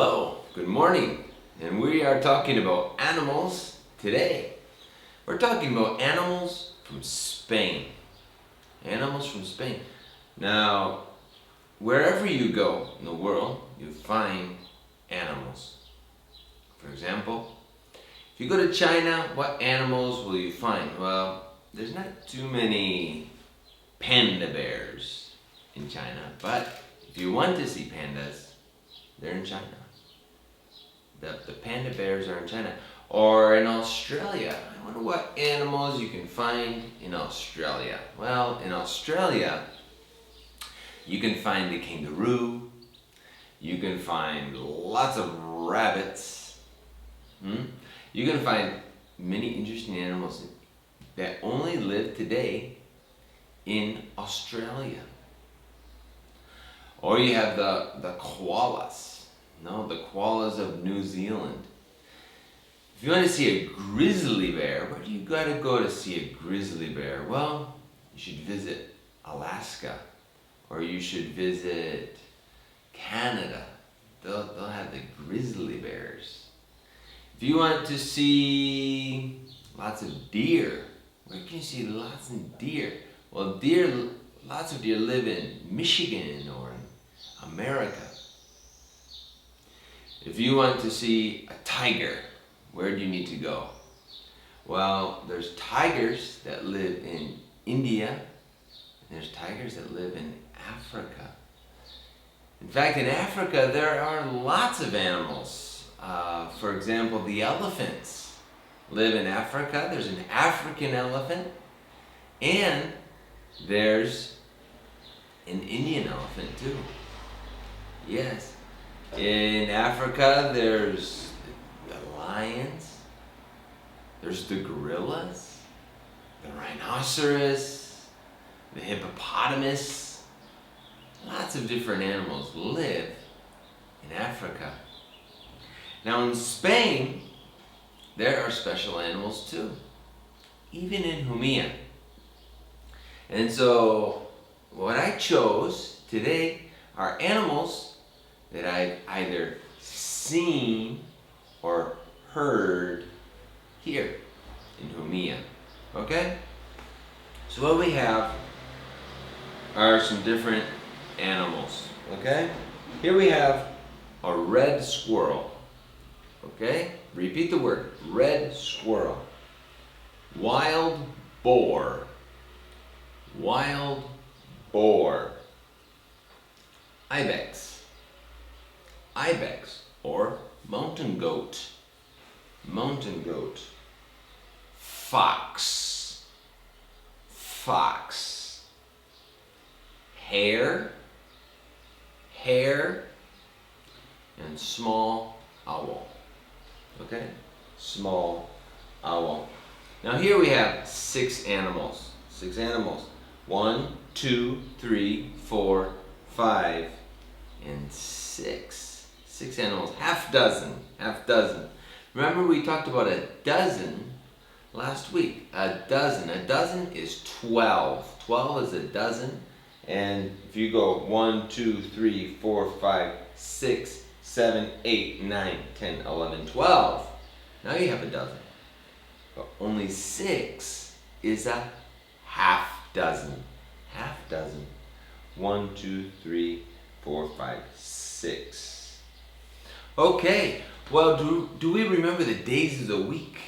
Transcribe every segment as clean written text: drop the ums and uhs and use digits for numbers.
Hello, good morning, and we are talking about animals today. We're talking about animals from Spain. Animals from Spain. Now, wherever you go in the world, you find animals. For example, if you go to China, what animals will you find? Well, there's not too many panda bears in China, but if you want to see pandas, they're in China. The panda bears are in China. Or in Australia. I wonder what animals you can find in Australia. Well, in Australia, you can find the kangaroo. You can find lots of rabbits. You can find many interesting animals that only live today in Australia. Or you have the koalas. No, the koalas of New Zealand. If you want to see a grizzly bear, where do you gotta go to see a grizzly bear? Well, you should visit Alaska, or you should visit Canada. They'll have the grizzly bears. If you want to see lots of deer, where can you see lots of deer? Well, lots of deer live in Michigan or in America. If you want to see a tiger, where do you need to go? Well, there's tigers that live in India, and there's tigers that live in Africa. In fact, in Africa, there are lots of animals. For example, the elephants live in Africa. There's an African elephant, and there's an Indian elephant too. Yes. In Africa, there's the lions, there's the gorillas, the rhinoceros, the hippopotamus. Lots of different animals live in Africa. Now in Spain, there are special animals too, even in Jumilla. And so what I chose today are animals that I've either seen or heard here in Jumilla. Okay? So what we have are some different animals. Okay? Here we have a red squirrel. Okay? Repeat the word. Red squirrel. Wild boar. Wild boar. Ibex. Ibex or mountain goat. Mountain goat. Fox. Fox. Hare. Hare. And small owl. Okay? Small owl. Now here we have 6 animals. 6 animals. 1, 2, 3, 4, 5, and 6. 6 animals, half dozen. Remember we talked about a dozen last week. A dozen is 12. 12 is a dozen. And if you go 1, 2, 3, 4, 5, 6, 7, 8, 9, 10, 11, 12. Now you have a dozen. But only 6 is a half dozen. Half dozen. 1, 2, 3, 4, 5, 6. Okay, well, do we remember the days of the week?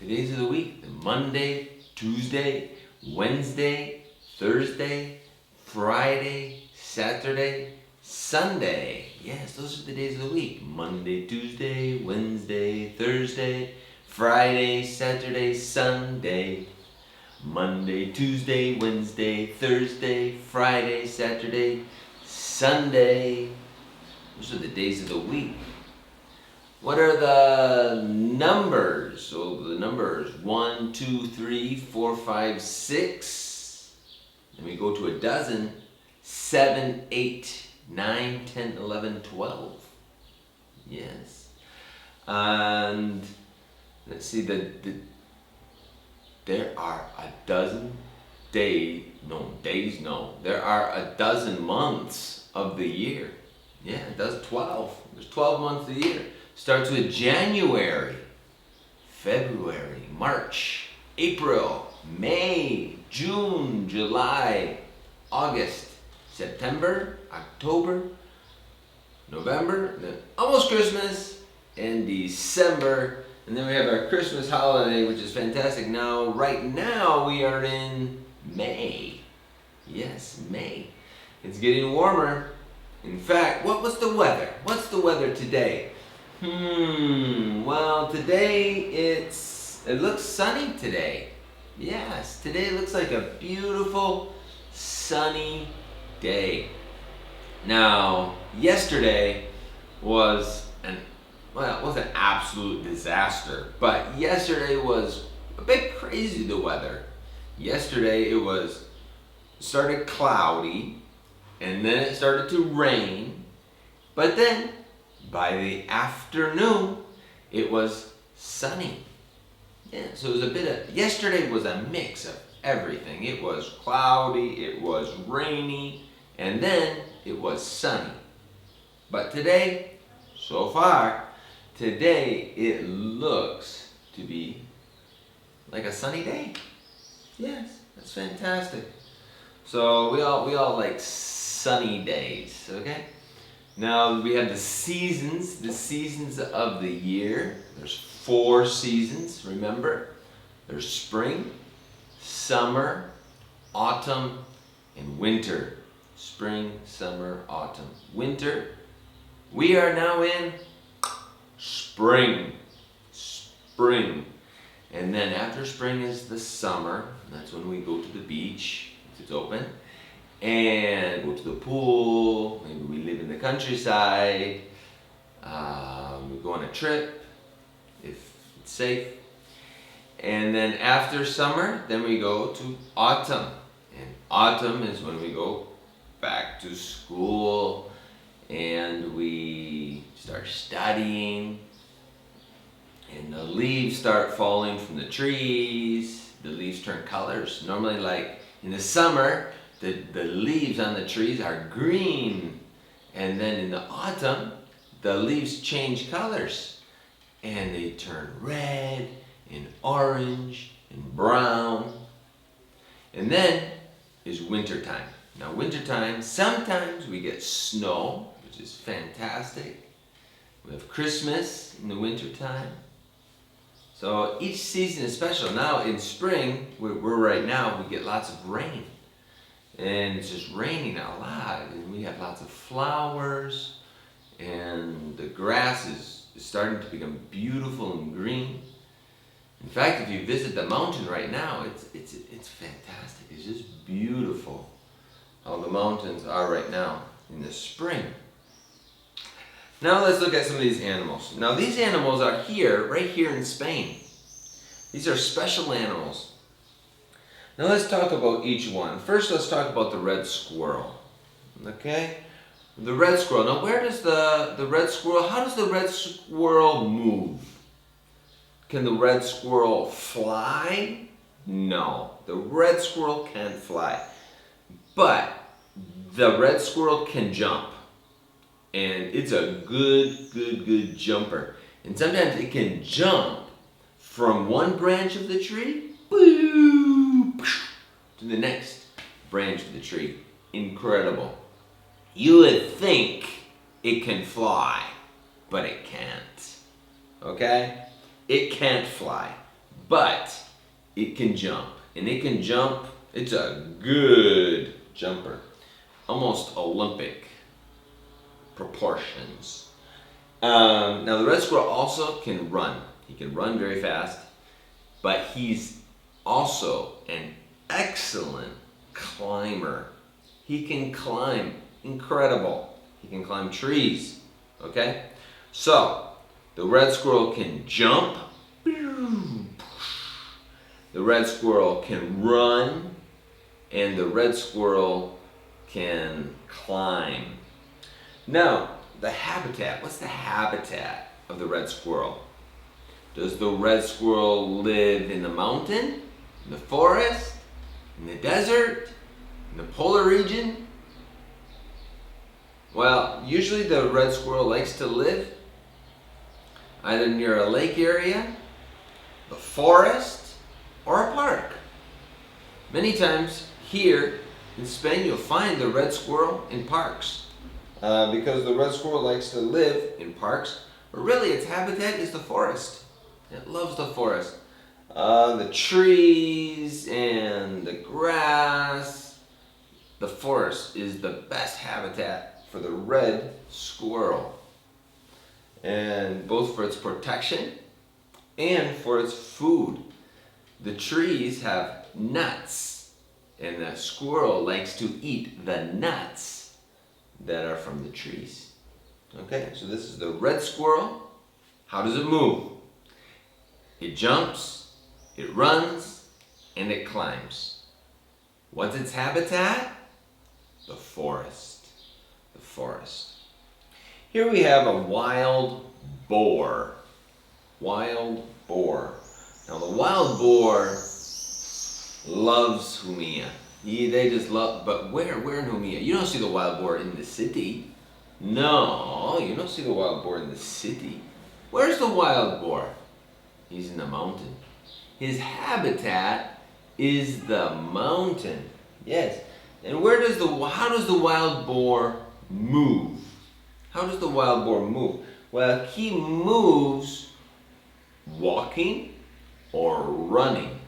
The days of the week, the Monday, Tuesday, Wednesday, Thursday, Friday, Saturday, Sunday. Yes, those are the days of the week. Monday, Tuesday, Wednesday, Thursday, Friday, Saturday, Sunday. Monday, Tuesday, Wednesday, Thursday, Friday, Saturday, Sunday. Those are the days of the week. What are the numbers? So the numbers 1, 2, 3, 4, 5, 6. Then we go to a dozen. 7, 8, 9, 10, 11, 12. Yes. And let's see, there are a dozen there are a dozen months of the year. Yeah, it does 12. There's 12 months of the year. Starts with January, February, March, April, May, June, July, August, September, October, November, then almost Christmas, and December. And then we have our Christmas holiday, which is fantastic. Now, right now, we are in May. Yes, May. It's getting warmer. In fact, what was the weather? What's the weather today? Well, today it looks sunny today. Yes, today looks like a beautiful sunny day. Now, yesterday was it was an absolute disaster, but yesterday was a bit crazy, the weather. Yesterday it started cloudy, and then it started to rain, but then by the afternoon it was sunny. Yeah, so it was yesterday was a mix of everything. It was cloudy, it was rainy, and then it was sunny. But today, so far, today it looks to be like a sunny day. Yes, that's fantastic. So we all like sunny days, okay? Now we have the seasons of the year. There's 4 seasons, remember? There's spring, summer, autumn, and winter. Spring, summer, autumn, winter. We are now in spring. Spring. And then after spring is the summer. That's when we go to the beach, if it's open, and go to the pool. Maybe we live in the countryside. We go on a trip, if it's safe. And then after summer, then we go to autumn. And autumn is when we go back to school and we start studying, and the leaves start falling from the trees. The leaves turn colors. Normally, like in the summer, the leaves on the trees are green, and then in the autumn the leaves change colors and they turn red and orange and brown. And then is winter time. Now wintertime, sometimes we get snow, which is fantastic. We have Christmas in the wintertime. So each season is special. Now in spring, we're right now, we get lots of rain. And it's just raining a lot. And we have lots of flowers. And the grass is starting to become beautiful and green. In fact, if you visit the mountain right now, it's fantastic. It's just beautiful how the mountains are right now in the spring. Now let's look at some of these animals. Now these animals are right here in Spain. These are special animals. Now let's talk about each one. First, let's talk about the red squirrel. Okay? The red squirrel. Now where does the red squirrel, how does the red squirrel move? Can the red squirrel fly? No, the red squirrel can't fly. But the red squirrel can jump. And it's a good jumper. And sometimes it can jump from one branch of the tree to the next branch of the tree. Incredible. You would think it can fly, but it can't. Okay? It can't fly, but it can jump. And it can jump, it's a good jumper. Almost Olympic proportions. Now the red squirrel also can run. He can run very fast, but he's also an excellent climber. He can climb. Incredible. He can climb trees. Okay? So, the red squirrel can jump. The red squirrel can run. And the red squirrel can climb. Now, the habitat. What's the habitat of the red squirrel? Does the red squirrel live in the mountain, in the forest, in the desert, in the polar region? Well, usually the red squirrel likes to live either near a lake area, the forest, or a park. Many times here in Spain you'll find the red squirrel in parks because the red squirrel likes to live in parks, but really its habitat is the forest. It loves the forest. The trees and the grass. The forest is the best habitat for the red squirrel. And both for its protection and for its food. The trees have nuts, and the squirrel likes to eat the nuts that are from the trees. Okay, so this is the red squirrel. How does it move? It jumps, it runs, and it climbs. What's its habitat? The forest. The forest. Here we have a wild boar. Wild boar. Now the wild boar loves Jumilla. They just love, but where in Jumilla? You don't see the wild boar in the city. No, you don't see the wild boar in the city. Where's the wild boar? He's in the mountain. His habitat is the mountain. Yes. And how does the wild boar move? How does the wild boar move? Well, he moves walking or running.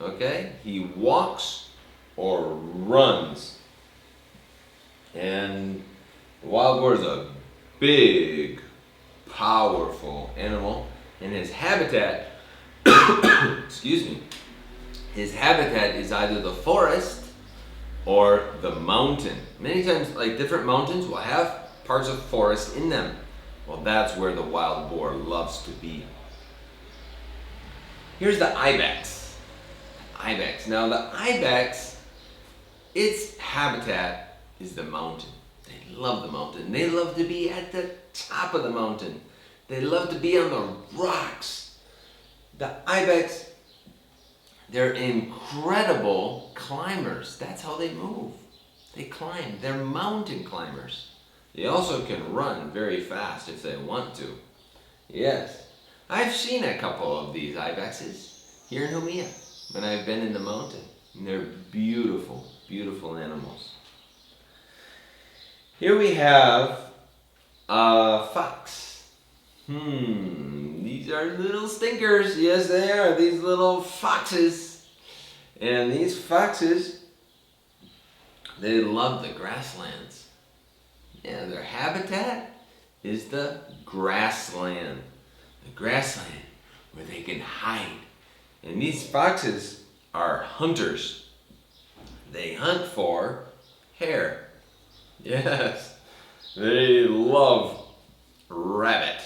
Okay? He walks or runs. And the wild boar is a big, powerful animal. And his habitat, excuse me, his habitat is either the forest or the mountain. Many times, like different mountains will have parts of forest in them. Well, that's where the wild boar loves to be. Here's the ibex. Ibex. Now the ibex, its habitat is the mountain. They love the mountain. They love to be at the top of the mountain. They love to be on the rocks. The ibex, they're incredible climbers. That's how they move. They climb. They're mountain climbers. They also can run very fast if they want to. Yes. I've seen a couple of these ibexes here in Jumilla when I've been in the mountain. And they're beautiful, beautiful animals. Here we have a fox. These are little stinkers. Yes, they are. These little foxes. And these foxes, they love the grasslands. Yeah, their habitat is the grassland. The grassland where they can hide. And these foxes are hunters. They hunt for hare. Yes, they love rabbit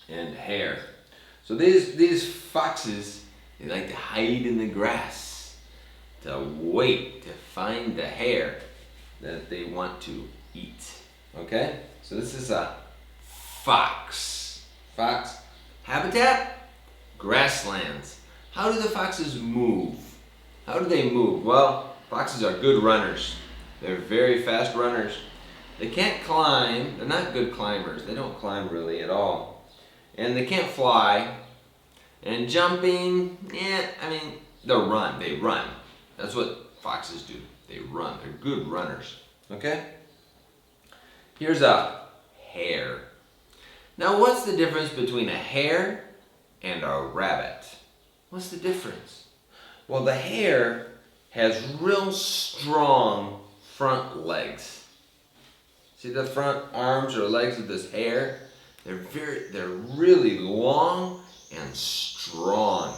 and hare. So these foxes, they like to hide in the grass to wait to find the hare that they want to eat. Okay? So this is a fox. Fox habitat, grasslands. How do the foxes move? How do they move? Well, foxes are good runners. They're very fast runners. They can't climb. They're not good climbers. They don't climb really at all. And they can't fly. And jumping, they run. They run. That's what foxes do. They run. They're good runners. Okay? Here's a hare. Now, what's the difference between a hare and a rabbit? What's the difference? Well, the hare has real strong front legs. See the front arms or legs of this hare? They're really long and strong.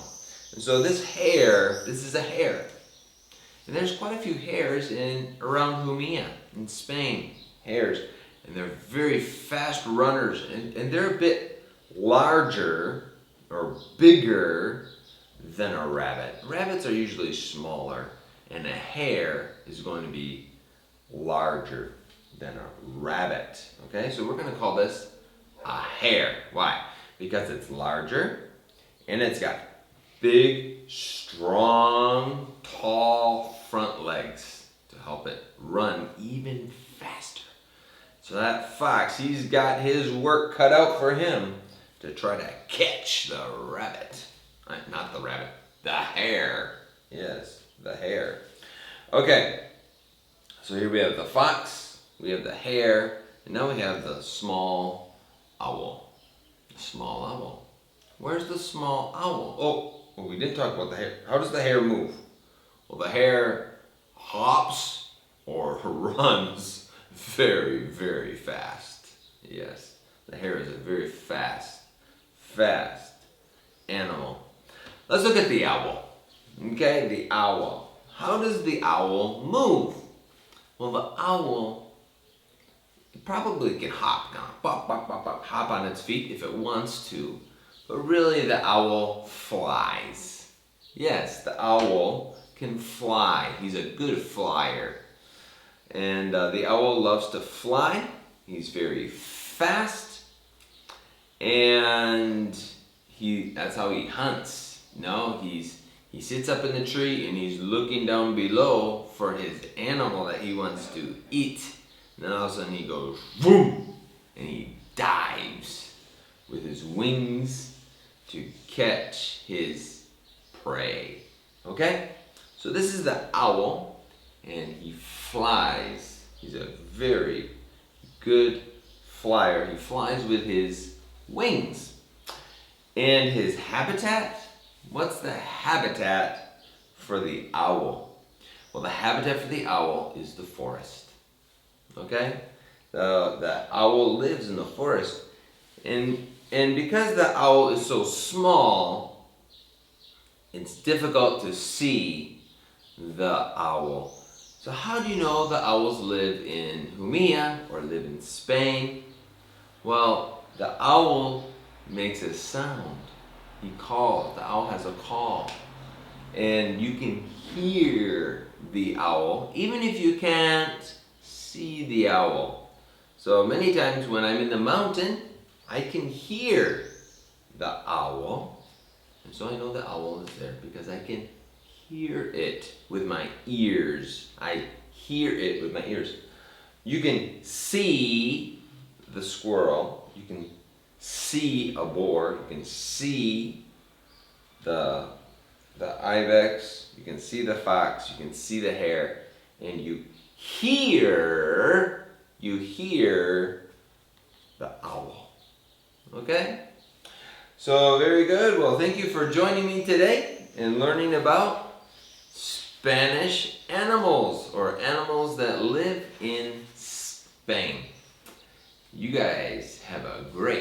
And so this is a hare. And there's quite a few hares around Jumilla in Spain. Hares. And they're very fast runners. And they're a bit larger or bigger than a rabbit. Rabbits are usually smaller. And a hare is going to be larger than a rabbit. Okay, so we're going to call this a hare. Why? Because it's larger and it's got big, strong, tall front legs to help it run even faster. So that fox, he's got his work cut out for him to try to catch the rabbit. Not the rabbit, the hare. Yes, the hare. Okay, so here we have the fox, we have the hare, and now we have the small owl. The small owl. Where's the small owl? Oh, we didn't talk about the hare. How does the hare move? Well, the hare hops or runs very, very fast. Yes, the hare is a very fast animal. Let's look at the owl. Okay, the owl. How does the owl move? Well, the owl probably can hop now. Bop, bop, bop, bop, hop on its feet if it wants to. But really, the owl flies. Yes, the owl can fly. He's a good flyer. And the owl loves to fly. He's very fast. And that's how he hunts. No, he sits up in the tree and he's looking down below for his animal that he wants to eat. And then all of a sudden he goes, boom, and he dives with his wings to catch his prey. Okay? So this is the owl, and he flies. He's a very good flyer. He flies with his wings. And his habitat? What's the habitat for the owl? Well, the habitat for the owl is the forest. Okay? The owl lives in the forest. And because the owl is so small, it's difficult to see the owl. So how do you know the owls live in Jumilla or live in Spain? Well, the owl makes a sound. He calls. The owl has a call. And you can hear the owl, even if you can't see the owl. So many times when I'm in the mountain, I can hear the owl. And so I know the owl is there because I can hear it with my ears. I hear it with my ears. You can see the squirrel. You can see a boar. You can see the ibex. You can see the fox. You can see the hare. And you hear the owl. Okay? So very good. Well, thank you for joining me today and learning about Spanish animals, or animals that live in Spain. You guys have a great